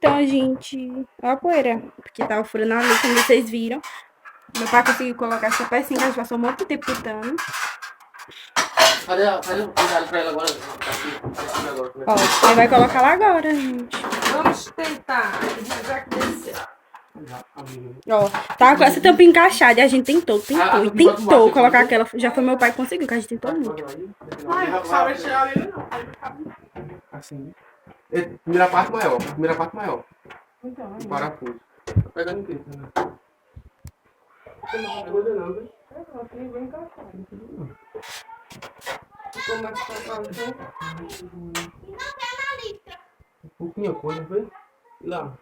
Então, gente, ó a poeira, porque tava furando ali, como vocês viram. Meu pai conseguiu colocar essa pecinha, que a gente passou muito tempo pintando. Cadê o cuidado pra ela agora? Ó, ele vai colocar lá agora, gente. Vamos tentar. Já que desceu. Ó, tá com essa tampa encaixada e a gente tentou colocar aquela. Já foi meu pai que conseguiu, que a gente tentou muito. Ai, não sabe tirar ali, não. Assim. Primeira parte maior. Então, O parafuso. Tá pegando o quê? Não tem coisa não, viu? vem encaixado. Como é que tá fazendo? Pouquinha coisa, foi? E lá?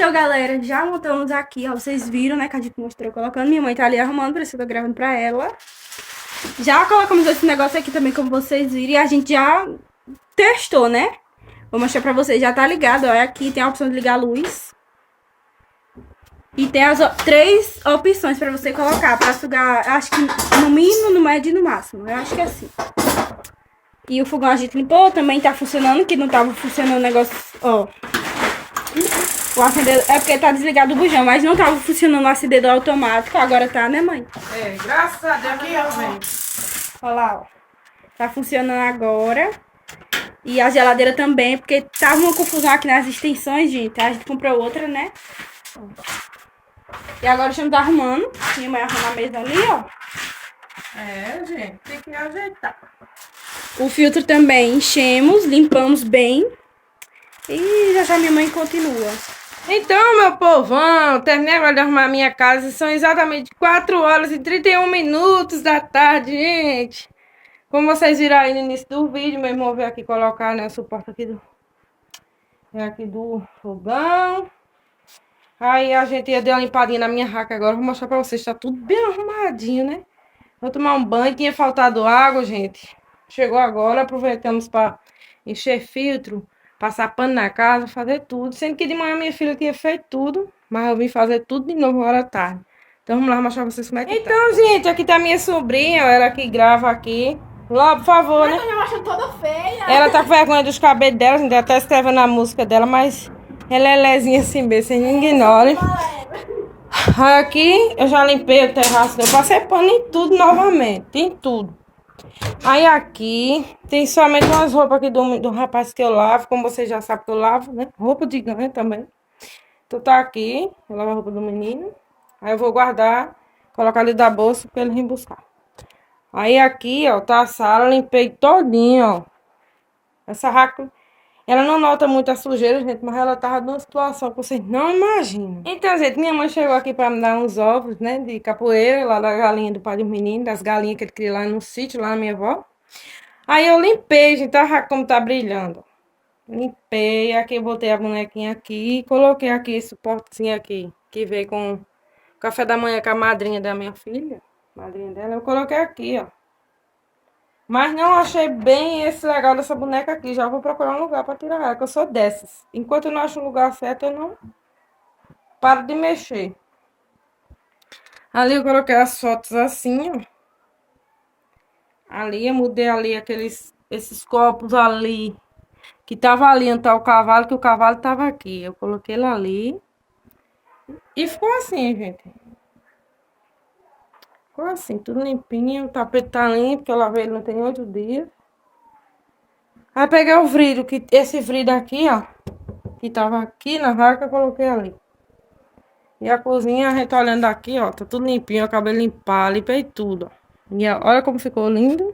Então, galera, já montamos aqui, ó. Vocês viram, né, que a gente mostrou colocando. Minha mãe tá ali arrumando, por isso eu tô gravando pra ela. Já colocamos esse negócio aqui também, como vocês viram. E a gente já testou, né? Vou mostrar pra vocês. Já tá ligado, ó. Aqui tem a opção de ligar a luz. E tem as 3 opções pra você colocar. Pra sugar, acho que no mínimo, no médio e no máximo. Eu acho que é assim. E o fogão a gente limpou. Também tá funcionando, que não tava funcionando o negócio, ó. O acendedor, é porque tá desligado o bujão, mas não tava funcionando o acendedor automático. Agora tá, né, mãe? É, graças a Deus que eu venho. Olha lá, ó. Tá funcionando agora. E a geladeira também, porque tava uma confusão aqui nas extensões, gente. A gente comprou outra, né? E agora estamos arrumando. Minha mãe arruma a mesa ali, ó. É, gente, tem que ajeitar. O filtro também enchemos, limpamos bem. E já minha mãe continua. Então, meu povão, terminei agora de arrumar minha casa. São exatamente 4 horas e 31 minutos da tarde, gente. Como vocês viram aí no início do vídeo, meu irmão veio aqui colocar, né, o suporte aqui do fogão. Aí a gente ia dar uma limpadinha na minha raca agora. Vou mostrar pra vocês, tá tudo bem arrumadinho, né? Vou tomar um banho, tinha faltado água, gente. Chegou agora, aproveitamos pra encher filtro, passar pano na casa, fazer tudo. Sendo que de manhã minha filha tinha feito tudo, mas eu vim fazer tudo de novo agora à tarde. Então vamos lá mostrar pra vocês como é que tá. Então, gente, aqui tá minha sobrinha, ela que grava aqui. Lá, por favor, né? Eu acho toda feia. Ela tá com vergonha dos cabelos dela, ainda até escrevendo a música dela, mas ela é lezinha assim mesmo, vocês não ignorem. Aqui eu já limpei o terraço, eu passei pano em tudo novamente, em tudo. Aí aqui tem somente umas roupas aqui do rapaz que eu lavo, como vocês já sabem que eu lavo, né? Roupa de ganho também. Então tá aqui, eu lavo a roupa do menino. Aí eu vou guardar, colocar ali da bolsa pra ele vir buscar. Aí aqui, ó, tá a sala, limpei todinho, ó. Essa raca, ela não nota muita sujeira, gente, mas ela tava numa situação que vocês não imaginam. Então, gente, minha mãe chegou aqui pra me dar uns ovos, né, de capoeira, lá da galinha do pai do menino, das galinhas que ele cria lá no sítio, lá na minha avó. Aí eu limpei, gente, a raca como tá brilhando. Limpei, aqui eu botei a bonequinha aqui, coloquei aqui esse suportezinho aqui, que veio com o café da manhã com a madrinha da minha filha. Madrinha dela, eu coloquei aqui, ó. Mas não achei bem esse legal dessa boneca aqui. Já vou procurar um lugar pra tirar ela, que eu sou dessas. Enquanto eu não acho um lugar certo, eu não paro de mexer. Ali eu coloquei as fotos assim, ó. Ali eu mudei ali esses copos ali. Que tava ali onde tá o cavalo, que o cavalo tava aqui. Eu coloquei ele ali. E ficou assim, gente. Ficou assim, tudo limpinho. O tapete tá limpo, porque eu lavei ele não tem 8 dias. Aí peguei o vidro, que esse vidro aqui, ó. Que tava aqui na vaca, eu coloquei ali. E a cozinha, a gente olhando aqui, ó. Tá tudo limpinho, eu acabei de limpar, limpei tudo, ó. E ó, olha como ficou lindo.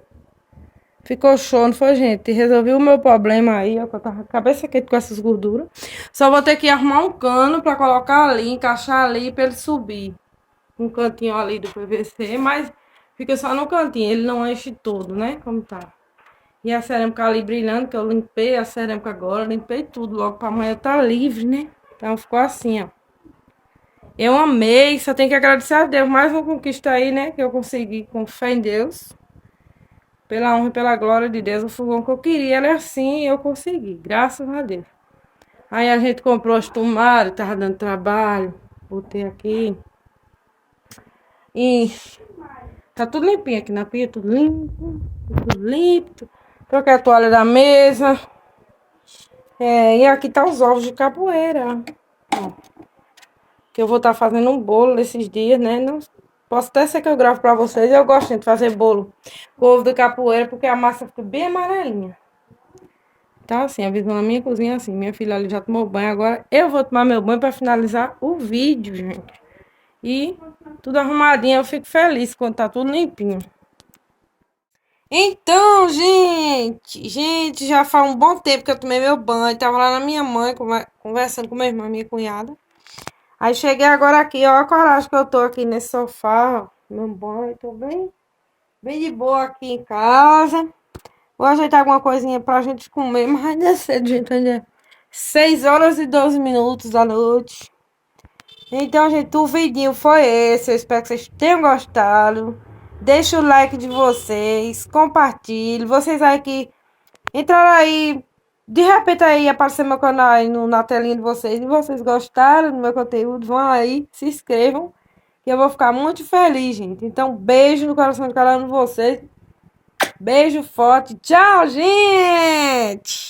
Ficou show, não foi, gente? Resolvi o meu problema aí, ó. Que eu tava com a cabeça quente com essas gorduras. Só vou ter que arrumar um cano pra colocar ali, encaixar ali pra ele subir. Um cantinho ali do PVC, mas fica só no cantinho, ele não enche todo, né? Como tá. E a cerâmica ali brilhando, que eu limpei a cerâmica agora, limpei tudo logo pra amanhã tá livre, né? Então ficou assim, ó. Eu amei, só tenho que agradecer a Deus. Mais uma conquista aí, né? Que eu consegui com fé em Deus. Pela honra e pela glória de Deus, o fogão que eu queria, ele é assim, eu consegui, graças a Deus. Aí a gente comprou as tomadas, tava dando trabalho, botei aqui. E tá tudo limpinho aqui na pia, tudo limpo, tudo limpo. Troquei a toalha da mesa. E aqui tá os ovos de capoeira, ó. Que eu vou estar fazendo um bolo nesses dias, né? Não, posso até ser que eu gravo pra vocês. Eu gosto de fazer bolo com ovo de capoeira, porque a massa fica bem amarelinha. Então, assim, a visão da minha cozinha é assim. Minha filha ali já tomou banho, agora eu vou tomar meu banho pra finalizar o vídeo, gente. E tudo arrumadinho, eu fico feliz quando tá tudo limpinho. Então, gente, já faz um bom tempo que eu tomei meu banho. Tava lá na minha mãe, conversando com meu irmão e minha cunhada. Aí cheguei agora aqui, ó, a coragem que eu tô aqui nesse sofá, ó, meu banho, tô bem de boa aqui em casa. Vou ajeitar alguma coisinha pra gente comer, mas ainda é cedo, gente, ainda é 6 horas e 12 minutos da noite. Então, gente, o vidinho foi esse, eu espero que vocês tenham gostado. Deixa o like de vocês, compartilhe. Vocês aí que entraram aí De repente aí aparecer meu canal aí na telinha de vocês, e vocês gostaram do meu conteúdo, vão aí, se inscrevam, que eu vou ficar muito feliz, gente. Então, beijo no coração de cada um de vocês. Beijo forte. Tchau, gente!